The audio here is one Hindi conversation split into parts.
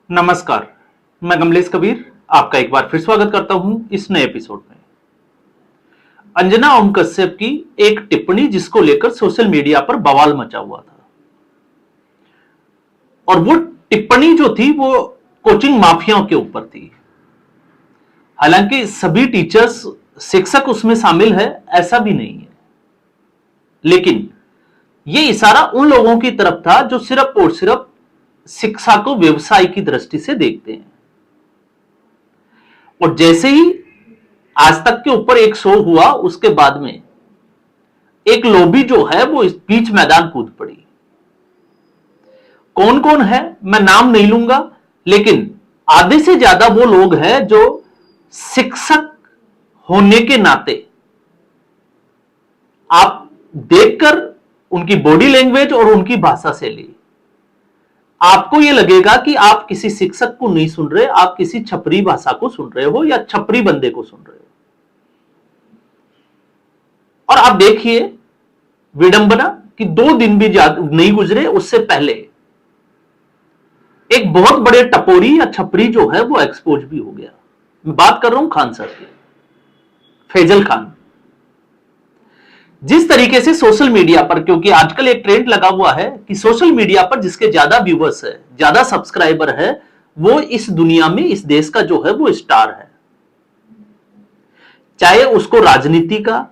नमस्कार, मैं कमलेश कबीर आपका एक बार फिर स्वागत करता हूं इस नए एपिसोड में। अंजना ओम कश्यप की एक टिप्पणी जिसको लेकर सोशल मीडिया पर बवाल मचा हुआ था, और वो टिप्पणी जो थी वो कोचिंग माफियाओं के ऊपर थी। हालांकि सभी टीचर्स, शिक्षक उसमें शामिल है, ऐसा भी नहीं है, लेकिन ये इशारा उन लोगों की तरफ था जो सिर्फ और सिर्फ शिक्षा को व्यवसाय की दृष्टि से देखते हैं। और जैसे ही आज तक के ऊपर एक शो हुआ, उसके बाद में एक लॉबी जो है वो इस बीच मैदान कूद पड़ी। कौन कौन है मैं नाम नहीं लूंगा, लेकिन आधे से ज्यादा वो लोग हैं जो शिक्षक होने के नाते आप देखकर उनकी बॉडी लैंग्वेज और उनकी भाषा शैली आपको यह लगेगा कि आप किसी शिक्षक को नहीं सुन रहे, आप किसी छपरी भाषा को सुन रहे हो या छपरी बंदे को सुन रहे हो। और आप देखिए विडंबना कि 2 दिन भी नहीं गुजरे उससे पहले एक बहुत बड़े टपोरी या छपरी जो है वो एक्सपोज भी हो गया। मैं बात कर रहा हूं खान सर की, फैजल खान। जिस तरीके से सोशल मीडिया पर, क्योंकि आजकल एक ट्रेंड लगा हुआ है कि सोशल मीडिया पर जिसके ज्यादा व्यूवर्स है, ज्यादा सब्सक्राइबर है, वो इस दुनिया में, इस देश का जो है वो स्टार है। चाहे उसको राजनीति का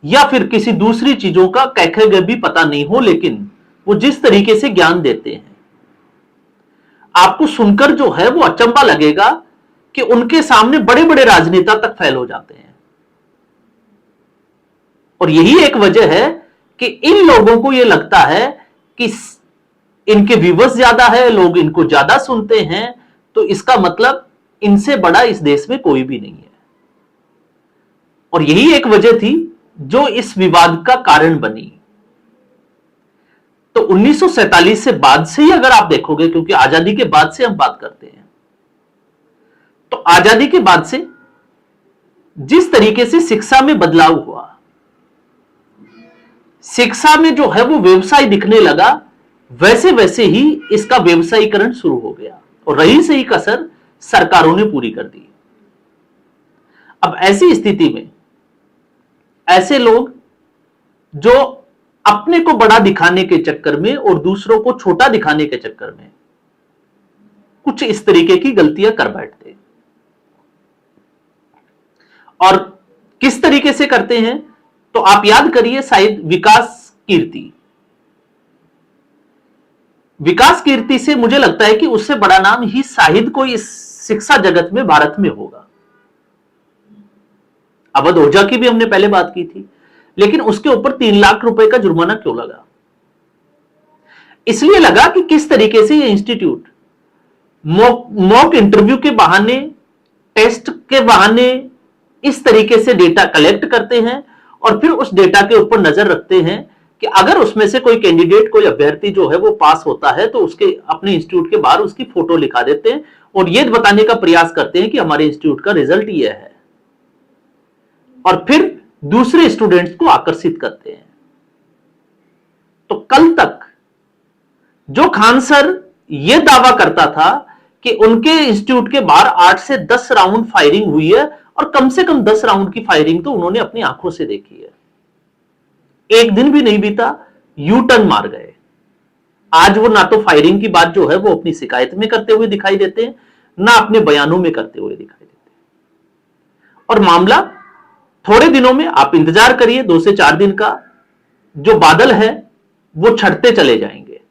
या फिर किसी दूसरी चीजों का कैखे भी पता नहीं हो, लेकिन वो जिस तरीके से ज्ञान देते हैं, आपको सुनकर जो है वो अचंभा लगेगा कि उनके सामने बड़े बड़े राजनेता तक फेल हो जाते हैं। और यही एक वजह है कि इन लोगों को यह लगता है कि इनके व्यूवर्स ज्यादा है, लोग इनको ज्यादा सुनते हैं, तो इसका मतलब इनसे बड़ा इस देश में कोई भी नहीं है। और यही एक वजह थी जो इस विवाद का कारण बनी। तो 1947 से बाद से ही अगर आप देखोगे, क्योंकि आजादी के बाद से हम बात करते हैं, तो आजादी के बाद से जिस तरीके से शिक्षा में बदलाव हुआ, शिक्षा में जो है वो व्यवसाय दिखने लगा, वैसे वैसे ही इसका व्यवसायीकरण शुरू हो गया और रही सही कसर सरकारों ने पूरी कर दी। अब ऐसी स्थिति में ऐसे लोग जो अपने को बड़ा दिखाने के चक्कर में और दूसरों को छोटा दिखाने के चक्कर में कुछ इस तरीके की गलतियां कर बैठते, और किस तरीके से करते हैं तो आप याद करिए, शायद विकास कीर्ति से मुझे लगता है कि उससे बड़ा नाम ही शाहिद कोई इस शिक्षा जगत में भारत में होगा। अवध ओझा की भी हमने पहले बात की थी, लेकिन उसके ऊपर 3 लाख रुपए का जुर्माना क्यों लगा? इसलिए लगा कि किस तरीके से ये इंस्टीट्यूट मॉक इंटरव्यू के बहाने, टेस्ट के बहाने इस तरीके से डेटा कलेक्ट करते हैं और फिर उस डेटा के ऊपर नजर रखते हैं कि अगर उसमें से कोई कैंडिडेट, कोई अभ्यर्थी जो है वो पास होता है तो उसके अपने इंस्टीट्यूट के बाहर उसकी फोटो लिखा देते हैं और ये बताने का प्रयास करते हैं कि हमारे इंस्टीट्यूट का रिजल्ट ये है, और फिर दूसरे स्टूडेंट्स को आकर्षित करते हैं। तो कल तक जो खान सर यह दावा करता था कि उनके इंस्टीट्यूट के बाहर 8 से 10 राउंड फायरिंग हुई है, और कम से कम 10 राउंड की फायरिंग तो उन्होंने अपनी आंखों से देखी है, एक दिन भी नहीं बीता, यू टर्न मार गए। आज वो ना तो फायरिंग की बात जो है वो अपनी शिकायत में करते हुए दिखाई देते हैं, ना अपने बयानों में करते हुए दिखाई देते हैं। और मामला थोड़े दिनों में, आप इंतजार करिए, 2 से 4 दिन का जो बादल है वो छटते चले जाएंगे।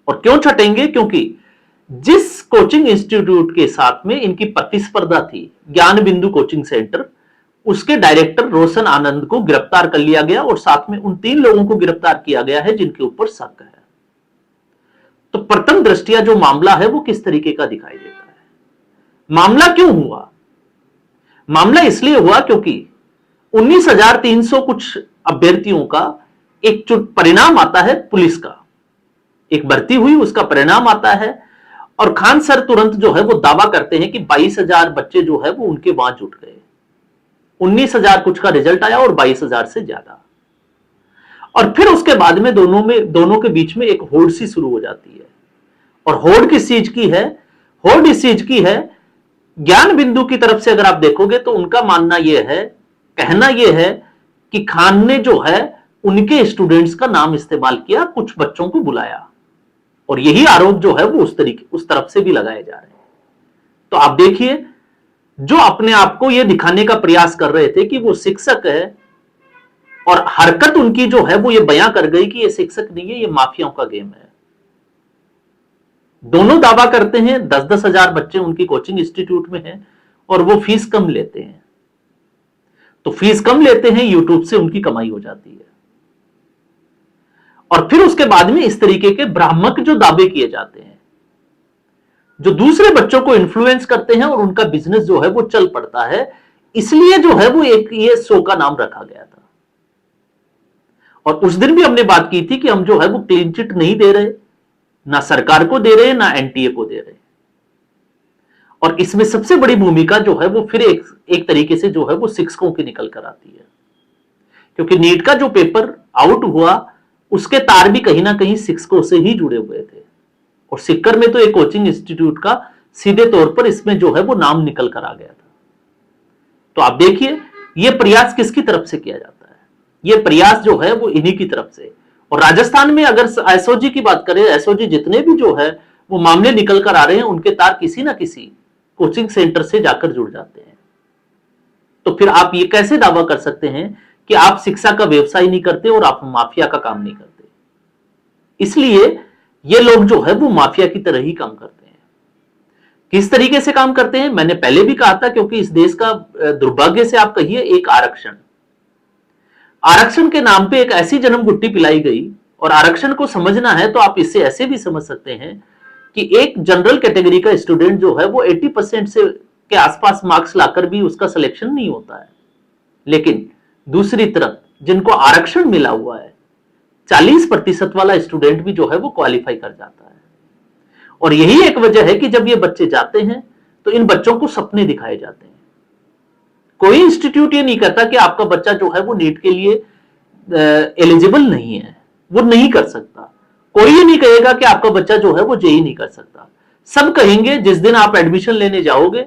और क्यों छटेंगे? क्योंकि जिस कोचिंग इंस्टीट्यूट के साथ में इनकी प्रतिस्पर्धा थी, ज्ञान बिंदु कोचिंग सेंटर, उसके डायरेक्टर रोशन आनंद को गिरफ्तार कर लिया गया और साथ में उन 3 लोगों को गिरफ्तार किया गया है जिनके ऊपर शक है। तो प्रथम दृष्टिया जो मामला है वो किस तरीके का दिखाई देता है। मामला क्यों हुआ? मामला इसलिए हुआ क्योंकि 19,300 कुछ अभ्यर्थियों का एक परिणाम आता है, पुलिस का एक भर्ती हुई, उसका परिणाम आता है, और खान सर तुरंत जो है वो दावा करते हैं कि 22,000 बच्चे जो है वो उनके वहां जुट गए। 19,000 कुछ का रिजल्ट आया और 22,000 से ज्यादा। और फिर उसके बाद में दोनों के बीच में एक होड़ सी शुरू हो जाती है। और होड़ किस चीज की है? होड़ इस चीज की है, ज्ञान बिंदु की तरफ से अगर आप देखोगे तो उनका मानना यह है, कहना यह है कि खान ने जो है उनके स्टूडेंट्स का नाम इस्तेमाल किया, कुछ बच्चों को बुलाया, और यही आरोप जो है वो उस तरफ से भी लगाए जा रहे हैं। तो आप देखिए, जो अपने आप को यह दिखाने का प्रयास कर रहे थे कि वो शिक्षक है, और हरकत उनकी जो है वो ये बयां कर गई कि ये शिक्षक नहीं है, ये माफियाओं का गेम है। दोनों दावा करते हैं, 10-10 हजार बच्चे उनकी कोचिंग इंस्टीट्यूट में हैं और वो फीस कम लेते हैं। तो फीस कम लेते हैं, यूट्यूब से उनकी कमाई हो जाती है। और फिर उसके बाद में इस तरीके के भ्रामक जो दावे किए जाते हैं, जो दूसरे बच्चों को इन्फ्लुएंस करते हैं, और उनका बिजनेस जो है वो चल पड़ता है। इसलिए जो है वो एक ये शो का नाम रखा गया था। और उस दिन भी हमने बात की थी कि हम जो है वो क्लीन चिट नहीं दे रहे, ना सरकार को दे रहे, ना एनटीए को दे रहे। और इसमें सबसे बड़ी भूमिका जो है वो फिर एक तरीके से जो है वो शिक्षकों की निकल कर आती है, क्योंकि नीट का जो पेपर आउट हुआ उसके तार भी कहीं ना कहीं शिक्षकों से ही जुड़े हुए थे। और सिक्कर में तो एक कोचिंग इंस्टीट्यूट का सीधे तौर पर इसमें जो है वो नाम निकल कर आ गया था। तो आप देखिए, यह प्रयास किसकी तरफ से किया जाता है? यह प्रयास जो है वो इन्हीं की तरफ से। और राजस्थान में अगर एसओजी की बात करें, एसओजी जितने भी जो है वो मामले निकल कर आ रहे हैं, उनके तार किसी ना किसी कोचिंग सेंटर से जाकर जुड़ जाते हैं। तो फिर आप ये कैसे दावा कर सकते हैं कि आप शिक्षा का व्यवसाय नहीं करते और आप माफिया का काम नहीं करते? इसलिए ये लोग जो है वो माफिया की तरह ही काम करते हैं। किस तरीके से काम करते हैं मैंने पहले भी कहा था, क्योंकि इस देश का दुर्भाग्य से आप कहिए एक आरक्षण के नाम पे एक ऐसी जन्म गुट्टी पिलाई गई। और आरक्षण को समझना है तो आप इससे ऐसे भी समझ सकते हैं कि एक जनरल कैटेगरी का स्टूडेंट जो है वो 80% से के आसपास मार्क्स लाकर भी उसका सिलेक्शन नहीं होता है, लेकिन दूसरी तरफ जिनको आरक्षण मिला हुआ है 40% वाला स्टूडेंट भी जो है वो क्वालिफाई कर जाता है। और यही एक वजह है कि जब ये बच्चे जाते हैं तो इन बच्चों को सपने दिखाए जाते हैं। कोई इंस्टीट्यूट ये नहीं कहता कि आपका बच्चा जो है वो नीट के लिए एलिजिबल नहीं है, वो नहीं कर सकता। कोई ये नहीं कहेगा कि आपका बच्चा जो है वो जेई नहीं कर सकता। सब कहेंगे, जिस दिन आप एडमिशन लेने जाओगे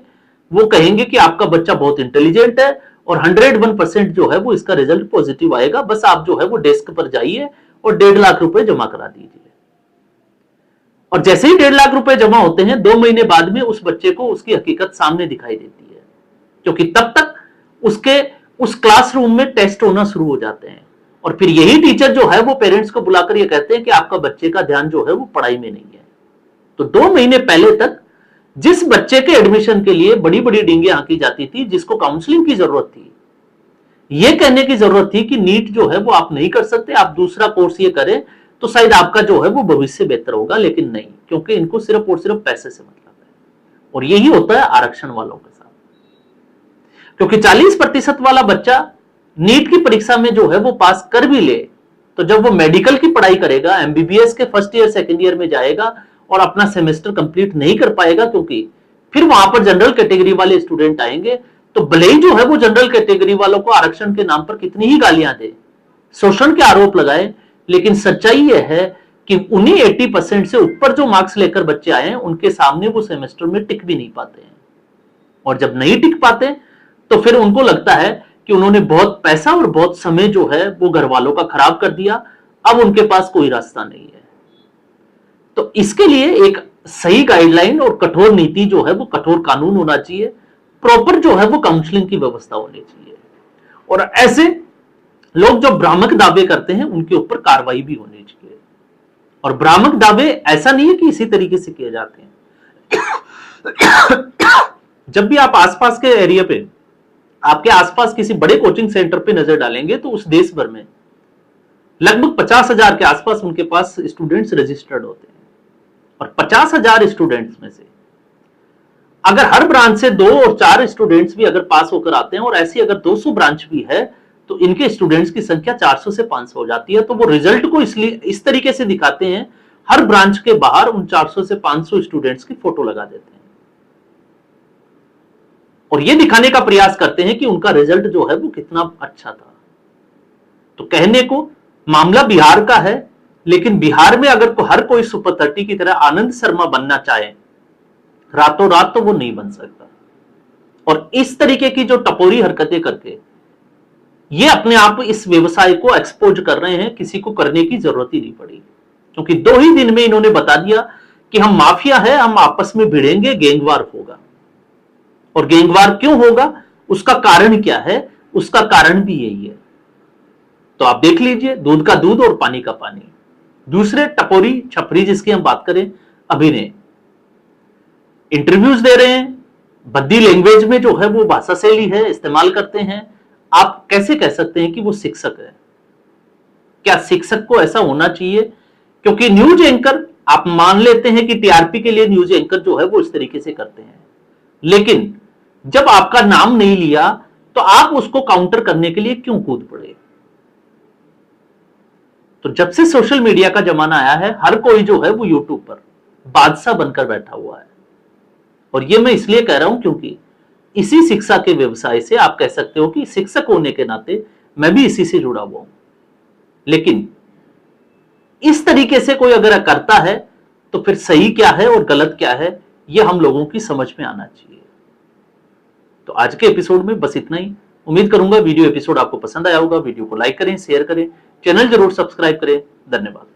वो कहेंगे कि आपका बच्चा बहुत इंटेलिजेंट है और 101% जो है वो इसका रिजल्ट पॉजिटिव आएगा, बस आप जो है वो डेस्क पर जाइए और 1.5 लाख रुपए जमा करा दीजिए। और जैसे ही 1.5 लाख रुपए जमा होते हैं, 2 महीने बाद में उस बच्चे को उसकी हकीकत सामने दिखाई देती है, क्योंकि तब तक उसके उस क्लासरूम में टेस्ट होना शुरू हो जाते हैं। और फिर यही टीचर जो है वो पेरेंट्स को बुलाकर ये कहते हैं कि आपका बच्चे का ध्यान जो है वो पढ़ाई में नहीं है। तो 2 महीने पहले तक जिस बच्चे के एडमिशन के लिए बड़ी बड़ी डींगे हाँकी जाती थी, जिसको काउंसलिंग की जरूरत थी, ये कहने की जरूरत थी कि नीट जो है वो आप नहीं कर सकते, आप दूसरा कोर्स ये करें तो शायद आपका जो है वो भविष्य बेहतर होगा, लेकिन नहीं, क्योंकि इनको सिर्फ और सिर्फ पैसे से मतलब है। और यही होता है आरक्षण वालों के साथ, क्योंकि 40% वाला बच्चा नीट की परीक्षा में जो है वो पास कर भी ले, तो जब वो मेडिकल की पढ़ाई करेगा, एमबीबीएस के फर्स्ट ईयर सेकेंड ईयर में जाएगा और अपना सेमेस्टर कंप्लीट नहीं कर पाएगा, क्योंकि फिर वहां पर जनरल कैटेगरी वाले स्टूडेंट आएंगे। तो भले ही जो है वो जनरल कैटेगरी वालों को आरक्षण के नाम पर कितनी ही गालियां दे, शोषण के आरोप लगाए, लेकिन सच्चाई यह है कि उन्हीं 80% से ऊपर जो मार्क्स लेकर बच्चे आए हैं, उनके सामने वो सेमेस्टर में टिक भी नहीं पाते हैं। और जब नहीं टिक पाते तो फिर उनको लगता है कि उन्होंने बहुत पैसा और बहुत समय जो है वो घर वालों का खराब कर दिया, अब उनके पास कोई रास्ता नहीं है। तो इसके लिए एक सही गाइडलाइन और कठोर नीति जो है वो कठोर कानून होना चाहिए, प्रॉपर जो है वो काउंसलिंग की व्यवस्था होनी चाहिए, और ऐसे लोग जो भ्रामक दावे करते हैं उनके ऊपर कार्रवाई भी होनी चाहिए। और भ्रामक दावे ऐसा नहीं है कि इसी तरीके से किए जाते हैं। जब भी आप आसपास के एरिया पे, आपके आसपास किसी बड़े कोचिंग सेंटर पे नजर डालेंगे तो उस देश भर में लगभग 50,000 के आसपास उनके पास स्टूडेंट्स रजिस्टर्ड होते हैं। और 50,000 स्टूडेंट्स में से अगर हर ब्रांच से 2 और 4 स्टूडेंट्स भी अगर पास होकर आते हैं, और ऐसी अगर 200 ब्रांच भी है, तो इनके स्टूडेंट्स की संख्या 400 से 500 हो जाती है। तो वो रिजल्ट को इसलिए इस तरीके से दिखाते हैं, हर ब्रांच के बाहर उन 400 से 500 स्टूडेंट्स की फोटो लगा देते हैं, और ये दिखाने का प्रयास करते हैं कि उनका रिजल्ट जो है वो कितना अच्छा था। तो कहने को मामला बिहार का है, लेकिन बिहार में अगर हर कोई सुपर 30 की तरह आनंद शर्मा बनना चाहे, रातों रात तो वो नहीं बन सकता। और इस तरीके की जो टपोरी हरकतें करके ये अपने आप इस व्यवसाय को एक्सपोज कर रहे हैं, किसी को करने की जरूरत ही नहीं पड़ी, क्योंकि 2 ही दिन में इन्होंने बता दिया कि हम माफिया है, हम आपस में भिड़ेंगे, गैंगवार होगा। और गैंगवार क्यों होगा, उसका कारण क्या है, उसका कारण भी यही है। तो आप देख लीजिए, दूध का दूध और पानी का पानी। दूसरे टपोरी छपरी जिसकी हम बात करें, अभिनय, इंटरव्यूज दे रहे हैं, बद्दी लैंग्वेज में जो है वो भाषा शैली है, इस्तेमाल करते हैं। आप कैसे कह सकते हैं कि वो शिक्षक है? क्या शिक्षक को ऐसा होना चाहिए? क्योंकि न्यूज एंकर, आप मान लेते हैं कि टीआरपी के लिए न्यूज एंकर जो है वो इस तरीके से करते हैं, लेकिन जब आपका नाम नहीं लिया तो आप उसको काउंटर करने के लिए क्यों कूद पड़े? तो जब से सोशल मीडिया का जमाना आया है, हर कोई जो है वो यूट्यूब पर बादशाह बनकर बैठा हुआ है। और ये मैं इसलिए कह रहा हूं क्योंकि इसी शिक्षा के व्यवसाय से आप कह सकते हो कि शिक्षक होने के नाते मैं भी इसी से जुड़ा हुआ हूं। लेकिन इस तरीके से कोई अगर करता है तो फिर सही क्या है और गलत क्या है, यह हम लोगों की समझ में आना चाहिए। तो आज के एपिसोड में बस इतना ही। उम्मीद करूंगा वीडियो एपिसोड आपको पसंद आया होगा। वीडियो को लाइक करें, शेयर करें, चैनल जरूर सब्सक्राइब करें। धन्यवाद।